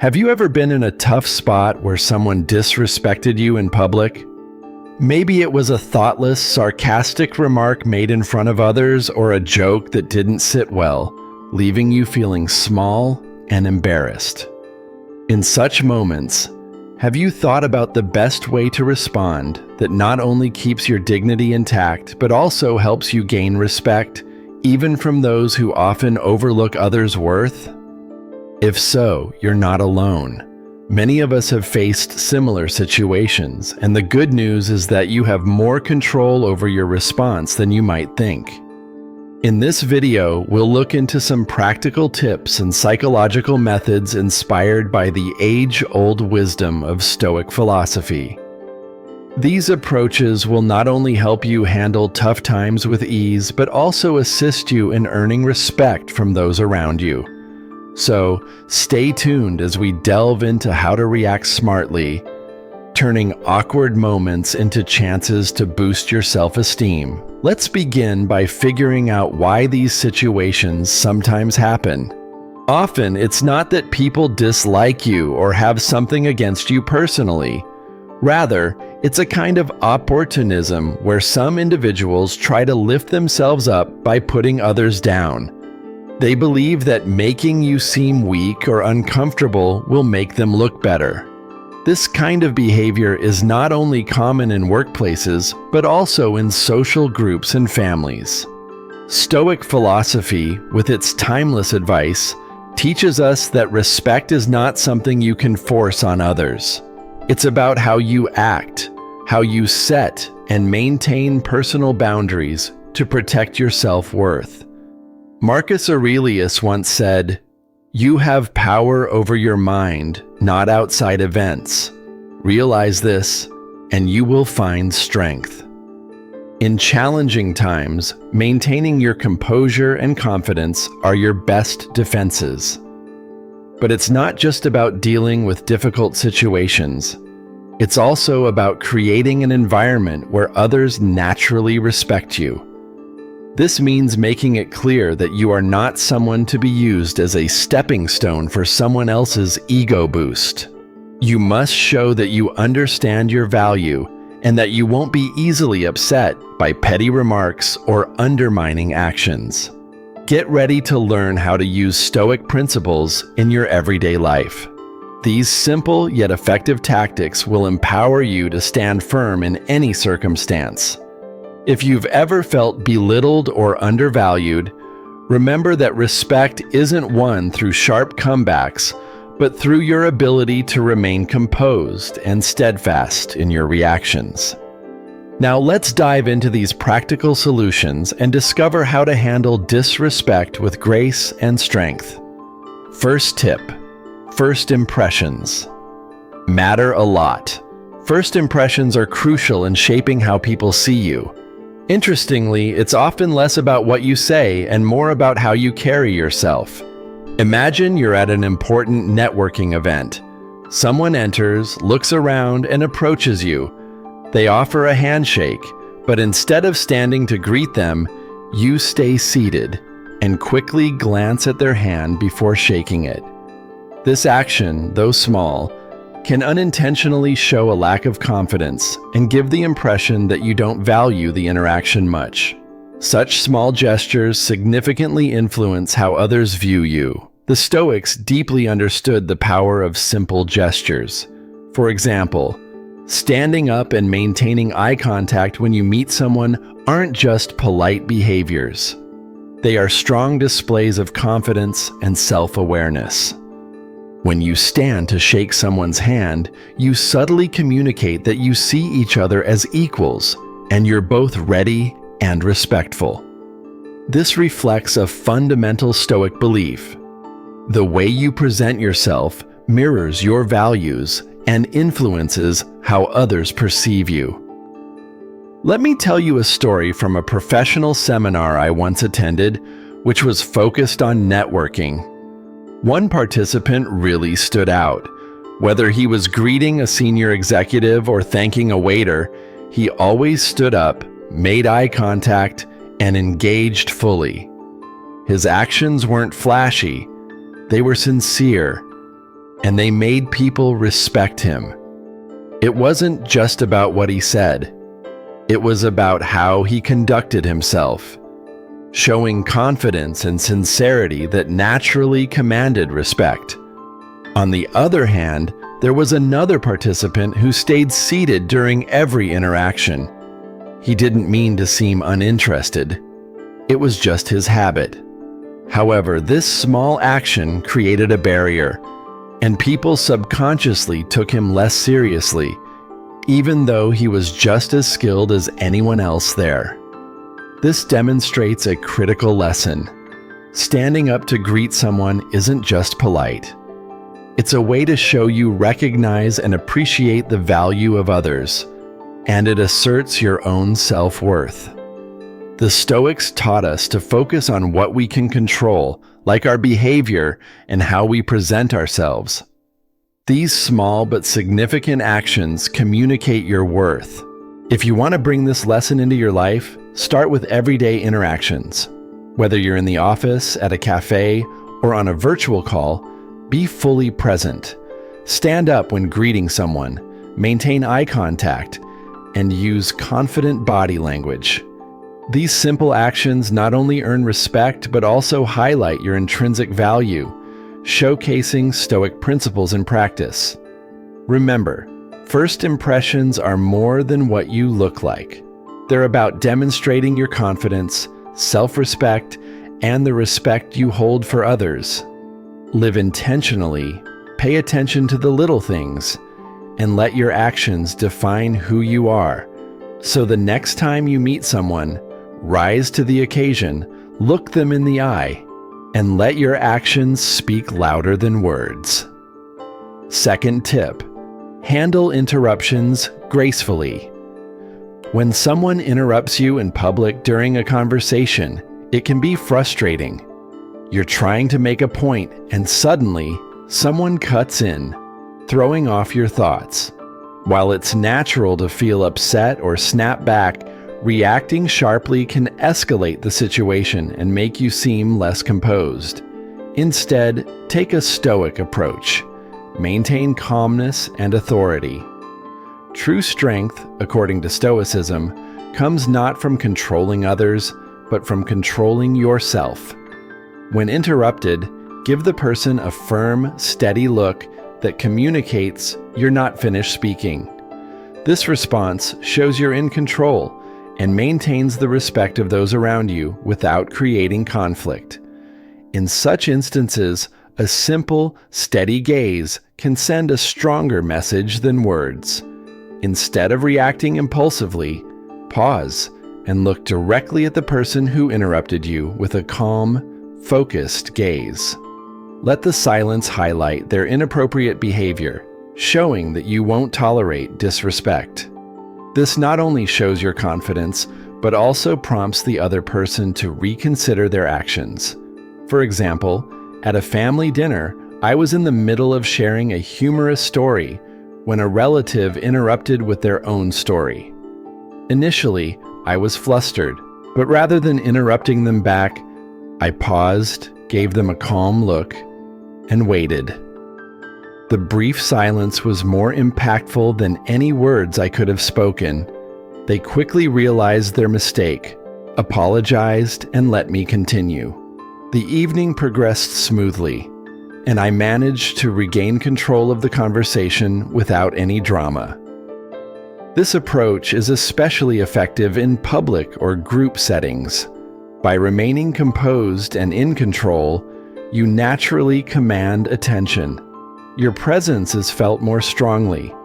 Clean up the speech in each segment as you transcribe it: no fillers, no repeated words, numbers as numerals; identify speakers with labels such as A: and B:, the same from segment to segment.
A: Have you ever been in a tough spot where someone disrespected you in public? Maybe it was a thoughtless, sarcastic remark made in front of others or a joke that didn't sit well, leaving you feeling small and embarrassed. In such moments, have you thought about the best way to respond that not only keeps your dignity intact but also helps you gain respect, even from those who often overlook others' worth? If so, you're not alone. Many of us have faced similar situations, and the good news is that you have more control over your response than you might think. In this video, we'll look into some practical tips and psychological methods inspired by the age-old wisdom of Stoic philosophy. These approaches will not only help you handle tough times with ease, but also assist you in earning respect from those around you. So, stay tuned as we delve into how to react smartly, turning awkward moments into chances to boost your self-esteem. Let's begin by figuring out why these situations sometimes happen. Often, it's not that people dislike you or have something against you personally. Rather, it's a kind of opportunism where some individuals try to lift themselves up by putting others down. They believe that making you seem weak or uncomfortable will make them look better. This kind of behavior is not only common in workplaces, but also in social groups and families. Stoic philosophy, with its timeless advice, teaches us that respect is not something you can force on others. It's about how you act, how you set and maintain personal boundaries to protect your self-worth. Marcus Aurelius once said, "You have power over your mind, not outside events. Realize this, and you will find strength." In challenging times, maintaining your composure and confidence are your best defenses. But it's not just about dealing with difficult situations. It's also about creating an environment where others naturally respect you. This means making it clear that you are not someone to be used as a stepping stone for someone else's ego boost. You must show that you understand your value and that you won't be easily upset by petty remarks or undermining actions. Get ready to learn how to use Stoic principles in your everyday life. These simple yet effective tactics will empower you to stand firm in any circumstance. If you've ever felt belittled or undervalued, remember that respect isn't won through sharp comebacks, but through your ability to remain composed and steadfast in your reactions. Now let's dive into these practical solutions and discover how to handle disrespect with grace and strength. First tip: first impressions matter a lot. First impressions are crucial in shaping how people see you. Interestingly, it's often less about what you say and more about how you carry yourself. Imagine you're at an important networking event. Someone enters, looks around, and approaches you. They offer a handshake, but instead of standing to greet them, you stay seated and quickly glance at their hand before shaking it. This action, though small, can unintentionally show a lack of confidence and give the impression that you don't value the interaction much. Such small gestures significantly influence how others view you. The Stoics deeply understood the power of simple gestures. For example, standing up and maintaining eye contact when you meet someone aren't just polite behaviors. They are strong displays of confidence and self-awareness. When you stand to shake someone's hand, you subtly communicate that you see each other as equals, and you're both ready and respectful. This reflects a fundamental Stoic belief. The way you present yourself mirrors your values and influences how others perceive you. Let me tell you a story from a professional seminar I once attended, which was focused on networking. One participant really stood out. Whether he was greeting a senior executive or thanking a waiter, he always stood up, made eye contact, and engaged fully. His actions weren't flashy. They were sincere. and they made people respect him. It wasn't just about what he said. It was about how he conducted himself, showing confidence and sincerity that naturally commanded respect. On the other hand, there was another participant who stayed seated during every interaction. He didn't mean to seem uninterested. It was just his habit. However, this small action created a barrier, and people subconsciously took him less seriously, even though he was just as skilled as anyone else there. This demonstrates a critical lesson. Standing up to greet someone isn't just polite. It's a way to show you recognize and appreciate the value of others, and it asserts your own self-worth. The Stoics taught us to focus on what we can control, like our behavior and how we present ourselves. These small but significant actions communicate your worth. If you want to bring this lesson into your life, start with everyday interactions. Whether you're in the office, at a cafe, or on a virtual call, be fully present. Stand up when greeting someone, maintain eye contact, and use confident body language. These simple actions not only earn respect but also highlight your intrinsic value, showcasing Stoic principles in practice. Remember, first impressions are more than what you look like. They're about demonstrating your confidence, self-respect, and the respect you hold for others. Live intentionally, pay attention to the little things, and let your actions define who you are. So the next time you meet someone, rise to the occasion, look them in the eye, and let your actions speak louder than words. Second tip, handle interruptions gracefully. When someone interrupts you in public during a conversation, it can be frustrating. You're trying to make a point, and suddenly, someone cuts in, throwing off your thoughts. While it's natural to feel upset or snap back, reacting sharply can escalate the situation and make you seem less composed. Instead, take a Stoic approach. Maintain calmness and authority. True strength, according to Stoicism, comes not from controlling others, but from controlling yourself. When interrupted, give the person a firm, steady look that communicates you're not finished speaking. This response shows you're in control and maintains the respect of those around you without creating conflict. In such instances, a simple, steady gaze can send a stronger message than words. Instead of reacting impulsively, pause and look directly at the person who interrupted you with a calm, focused gaze. Let the silence highlight their inappropriate behavior, showing that you won't tolerate disrespect. This not only shows your confidence, but also prompts the other person to reconsider their actions. For example, at a family dinner, I was in the middle of sharing a humorous story when a relative interrupted with their own story. Initially, I was flustered, but rather than interrupting them back, I paused, gave them a calm look, and waited. The brief silence was more impactful than any words I could have spoken. They quickly realized their mistake, apologized, and let me continue. The evening progressed smoothly, and I managed to regain control of the conversation without any drama. This approach is especially effective in public or group settings. By remaining composed and in control, you naturally command attention. Your presence is felt more strongly,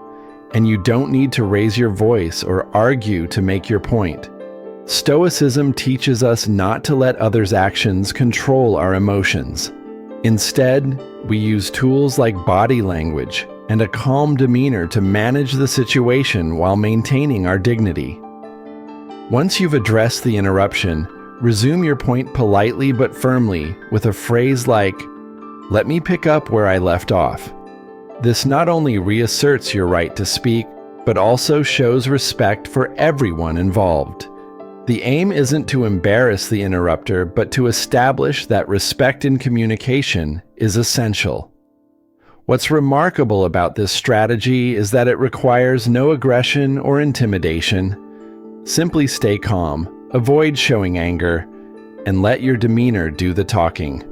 A: and you don't need to raise your voice or argue to make your point. Stoicism teaches us not to let others' actions control our emotions. Instead, we use tools like body language and a calm demeanor to manage the situation while maintaining our dignity. Once you've addressed the interruption, resume your point politely but firmly with a phrase like, "Let me pick up where I left off." This not only reasserts your right to speak, but also shows respect for everyone involved. The aim isn't to embarrass the interrupter, but to establish that respect in communication is essential. What's remarkable about this strategy is that it requires no aggression or intimidation. Simply stay calm, avoid showing anger, and let your demeanor do the talking.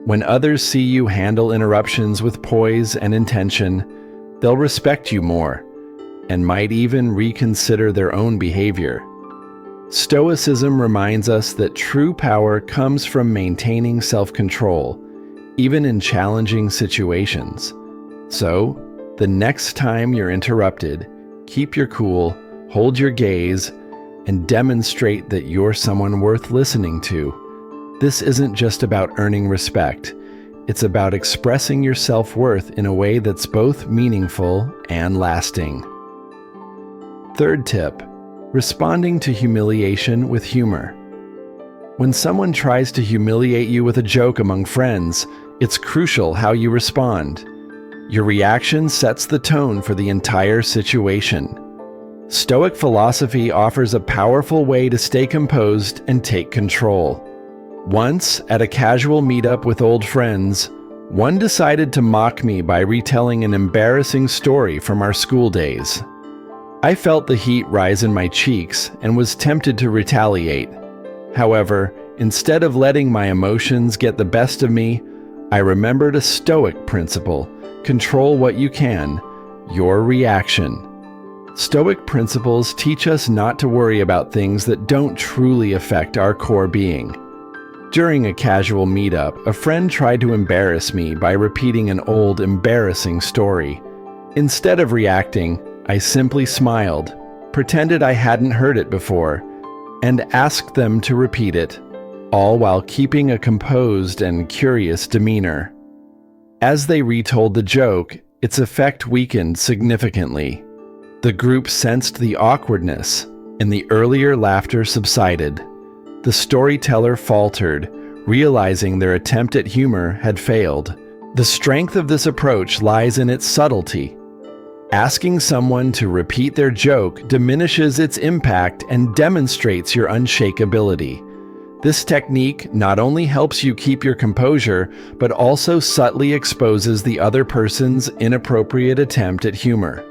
A: When others see you handle interruptions with poise and intention, they'll respect you more, and might even reconsider their own behavior. Stoicism reminds us that true power comes from maintaining self-control, even in challenging situations. So, the next time you're interrupted, keep your cool, hold your gaze, and demonstrate that you're someone worth listening to. This isn't just about earning respect. It's about expressing your self-worth in a way that's both meaningful and lasting. Third tip: responding to humiliation with humor. When someone tries to humiliate you with a joke among friends, it's crucial how you respond. Your reaction sets the tone for the entire situation. Stoic philosophy offers a powerful way to stay composed and take control. Once, at a casual meetup with old friends, one decided to mock me by retelling an embarrassing story from our school days. I felt the heat rise in my cheeks and was tempted to retaliate. However, instead of letting my emotions get the best of me, I remembered a Stoic principle: control what you can, your reaction. Stoic principles teach us not to worry about things that don't truly affect our core being. During a casual meetup, a friend tried to embarrass me by repeating an old, embarrassing story. Instead of reacting, I simply smiled, pretended I hadn't heard it before, and asked them to repeat it, all while keeping a composed and curious demeanor. As they retold the joke, its effect weakened significantly. The group sensed the awkwardness, and the earlier laughter subsided. The storyteller faltered, realizing their attempt at humor had failed. The strength of this approach lies in its subtlety. Asking someone to repeat their joke diminishes its impact and demonstrates your unshakability. This technique not only helps you keep your composure, but also subtly exposes the other person's inappropriate attempt at humor.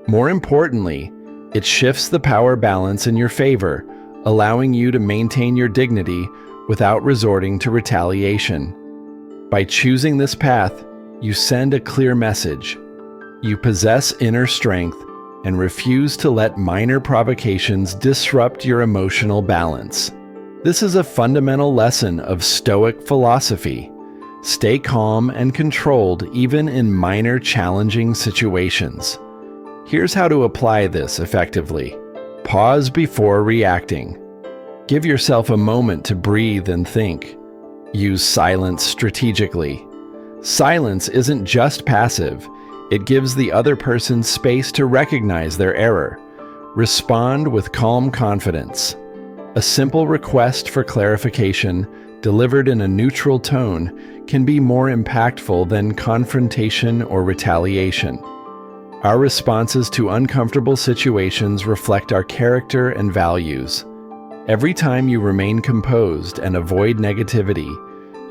A: More importantly, it shifts the power balance in your favor, allowing you to maintain your dignity without resorting to retaliation. By choosing this path, you send a clear message. You possess inner strength and refuse to let minor provocations disrupt your emotional balance. This is a fundamental lesson of Stoic philosophy. Stay calm and controlled even in minor challenging situations. Here's how to apply this effectively. Pause before reacting. Give yourself a moment to breathe and think. Use silence strategically. Silence isn't just passive. It gives the other person space to recognize their error. Respond with calm confidence. A simple request for clarification, delivered in a neutral tone, can be more impactful than confrontation or retaliation. Our responses to uncomfortable situations reflect our character and values. Every time you remain composed and avoid negativity,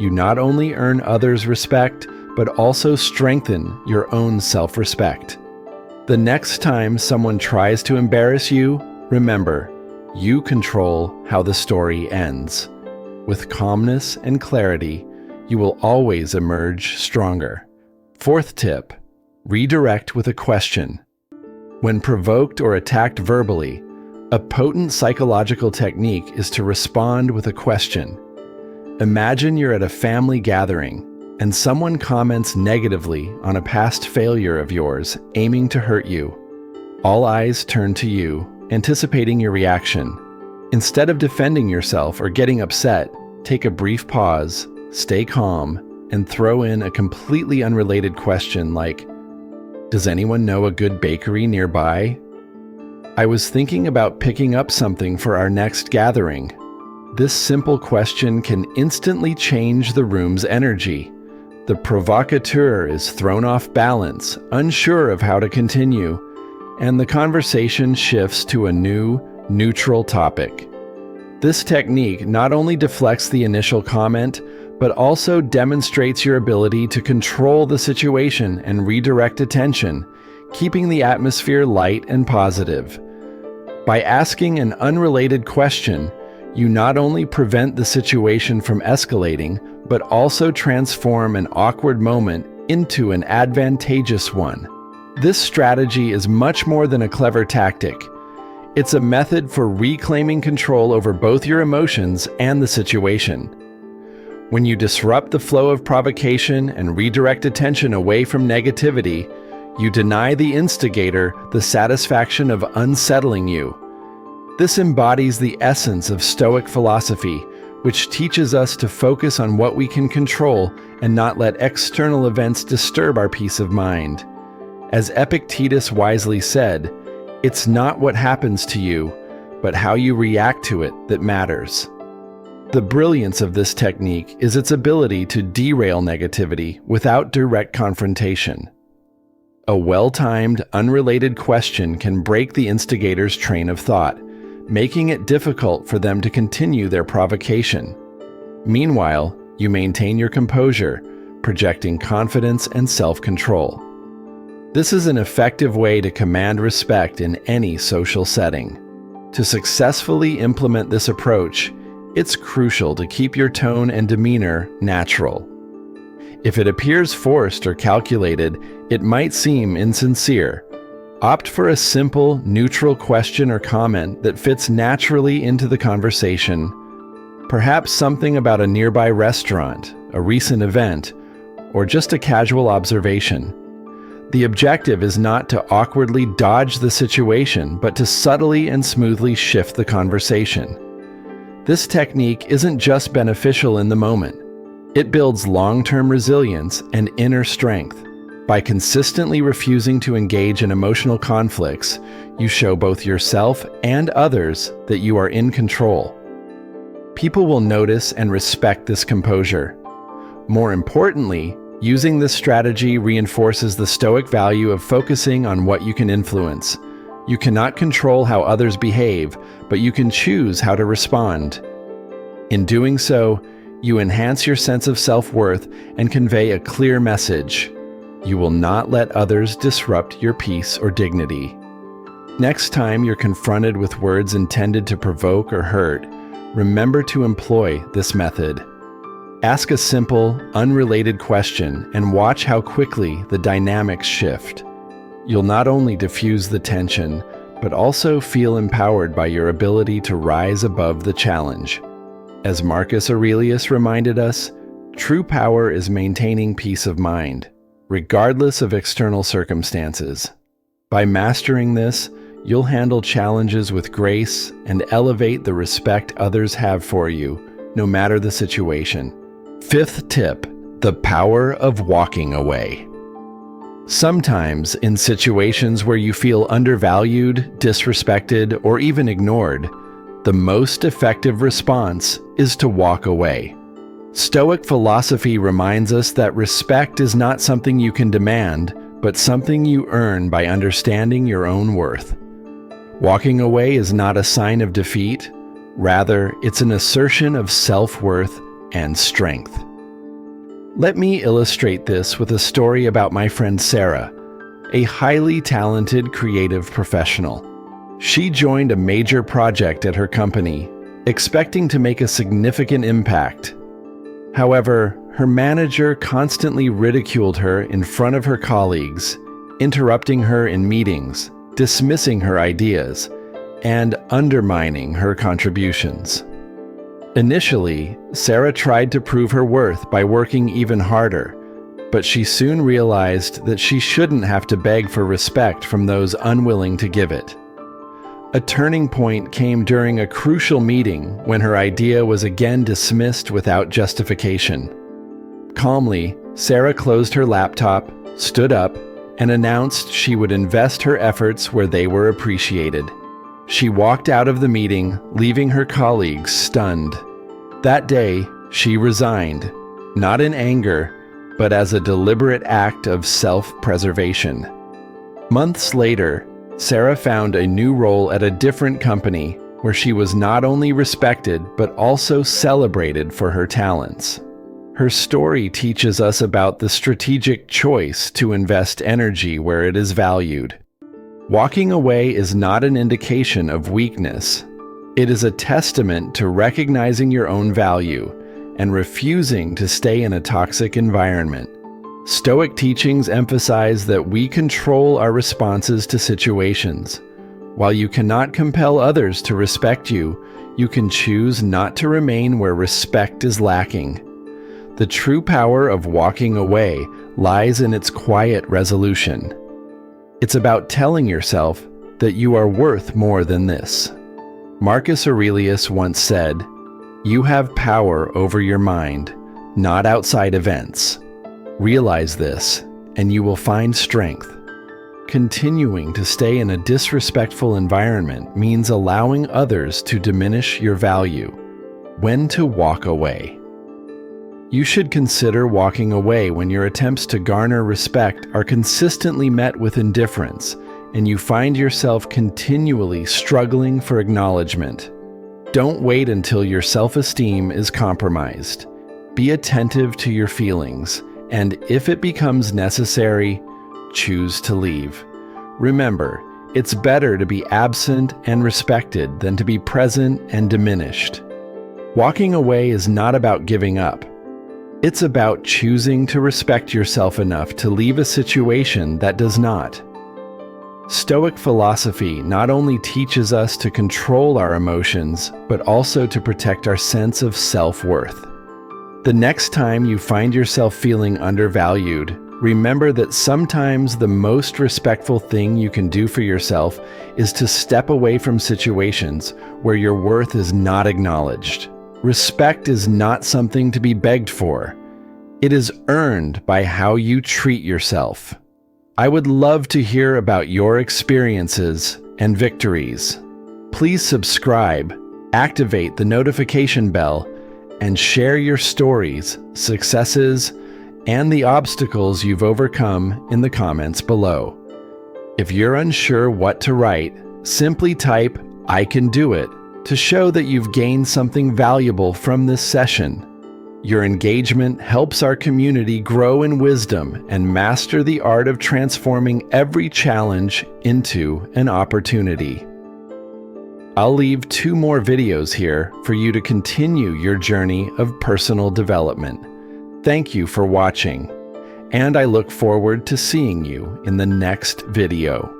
A: you not only earn others' respect, but also strengthen your own self-respect. The next time someone tries to embarrass you, remember, you control how the story ends. With calmness and clarity, you will always emerge stronger. Fourth tip: redirect with a question. When provoked or attacked verbally, a potent psychological technique is to respond with a question. Imagine you're at a family gathering, and someone comments negatively on a past failure of yours, aiming to hurt you. All eyes turn to you, anticipating your reaction. Instead of defending yourself or getting upset, take a brief pause, stay calm, and throw in a completely unrelated question like, "Does anyone know a good bakery nearby? I was thinking about picking up something for our next gathering." This simple question can instantly change the room's energy. The provocateur is thrown off balance, unsure of how to continue, and the conversation shifts to a new, neutral topic. This technique not only deflects the initial comment, but also demonstrates your ability to control the situation and redirect attention, keeping the atmosphere light and positive. By asking an unrelated question, you not only prevent the situation from escalating, but also transform an awkward moment into an advantageous one. This strategy is much more than a clever tactic. It's a method for reclaiming control over both your emotions and the situation. When you disrupt the flow of provocation and redirect attention away from negativity, you deny the instigator the satisfaction of unsettling you. This embodies the essence of Stoic philosophy, which teaches us to focus on what we can control and not let external events disturb our peace of mind. As Epictetus wisely said, "It's not what happens to you, but how you react to it that matters." The brilliance of this technique is its ability to derail negativity without direct confrontation. A well-timed, unrelated question can break the instigator's train of thought, making it difficult for them to continue their provocation. Meanwhile, you maintain your composure, projecting confidence and self-control. This is an effective way to command respect in any social setting. To successfully implement this approach, it's crucial to keep your tone and demeanor natural. If it appears forced or calculated, it might seem insincere. Opt for a simple, neutral question or comment that fits naturally into the conversation. Perhaps something about a nearby restaurant, a recent event, or just a casual observation. The objective is not to awkwardly dodge the situation, but to subtly and smoothly shift the conversation. This technique isn't just beneficial in the moment. It builds long-term resilience and inner strength. By consistently refusing to engage in emotional conflicts, you show both yourself and others that you are in control. People will notice and respect this composure. More importantly, using this strategy reinforces the Stoic value of focusing on what you can influence. You cannot control how others behave, but you can choose how to respond. In doing so, you enhance your sense of self-worth and convey a clear message. You will not let others disrupt your peace or dignity. Next time you're confronted with words intended to provoke or hurt, remember to employ this method. Ask a simple, unrelated question and watch how quickly the dynamics shift. You'll not only diffuse the tension, but also feel empowered by your ability to rise above the challenge. As Marcus Aurelius reminded us, true power is maintaining peace of mind, regardless of external circumstances. By mastering this, you'll handle challenges with grace and elevate the respect others have for you, no matter the situation. Fifth tip, the power of walking away. Sometimes, in situations where you feel undervalued, disrespected, or even ignored, the most effective response is to walk away. Stoic philosophy reminds us that respect is not something you can demand, but something you earn by understanding your own worth. Walking away is not a sign of defeat. Rather, it's an assertion of self-worth and strength. Let me illustrate this with a story about my friend Sarah, a highly talented creative professional. She joined a major project at her company, expecting to make a significant impact. However, her manager constantly ridiculed her in front of her colleagues, interrupting her in meetings, dismissing her ideas, and undermining her contributions. Initially, Sarah tried to prove her worth by working even harder, but she soon realized that she shouldn't have to beg for respect from those unwilling to give it. A turning point came during a crucial meeting when her idea was again dismissed without justification. Calmly, Sarah closed her laptop, stood up, and announced she would invest her efforts where they were appreciated. She walked out of the meeting, leaving her colleagues stunned. That day, she resigned, not in anger, but as a deliberate act of self-preservation. Months later, Sarah found a new role at a different company where she was not only respected but also celebrated for her talents. Her story teaches us about the strategic choice to invest energy where it is valued. Walking away is not an indication of weakness. It is a testament to recognizing your own value and refusing to stay in a toxic environment. Stoic teachings emphasize that we control our responses to situations. While you cannot compel others to respect you, you can choose not to remain where respect is lacking. The true power of walking away lies in its quiet resolution. It's about telling yourself that you are worth more than this. Marcus Aurelius once said, "You have power over your mind, not outside events. Realize this, and you will find strength." Continuing to stay in a disrespectful environment means allowing others to diminish your value. When to walk away. You should consider walking away when your attempts to garner respect are consistently met with indifference, and you find yourself continually struggling for acknowledgement. Don't wait until your self-esteem is compromised. Be attentive to your feelings, and if it becomes necessary, choose to leave. Remember, it's better to be absent and respected than to be present and diminished. Walking away is not about giving up. It's about choosing to respect yourself enough to leave a situation that does not. Stoic philosophy not only teaches us to control our emotions, but also to protect our sense of self-worth. The next time you find yourself feeling undervalued, remember that sometimes the most respectful thing you can do for yourself is to step away from situations where your worth is not acknowledged. Respect is not something to be begged for. It is earned by how you treat yourself. I would love to hear about your experiences and victories. Please subscribe, activate the notification bell, and share your stories, successes, and the obstacles you've overcome in the comments below. If you're unsure what to write, simply type "I can do it" to show that you've gained something valuable from this session. Your engagement helps our community grow in wisdom and master the art of transforming every challenge into an opportunity. I'll leave 2 more videos here for you to continue your journey of personal development. Thank you for watching, and I look forward to seeing you in the next video.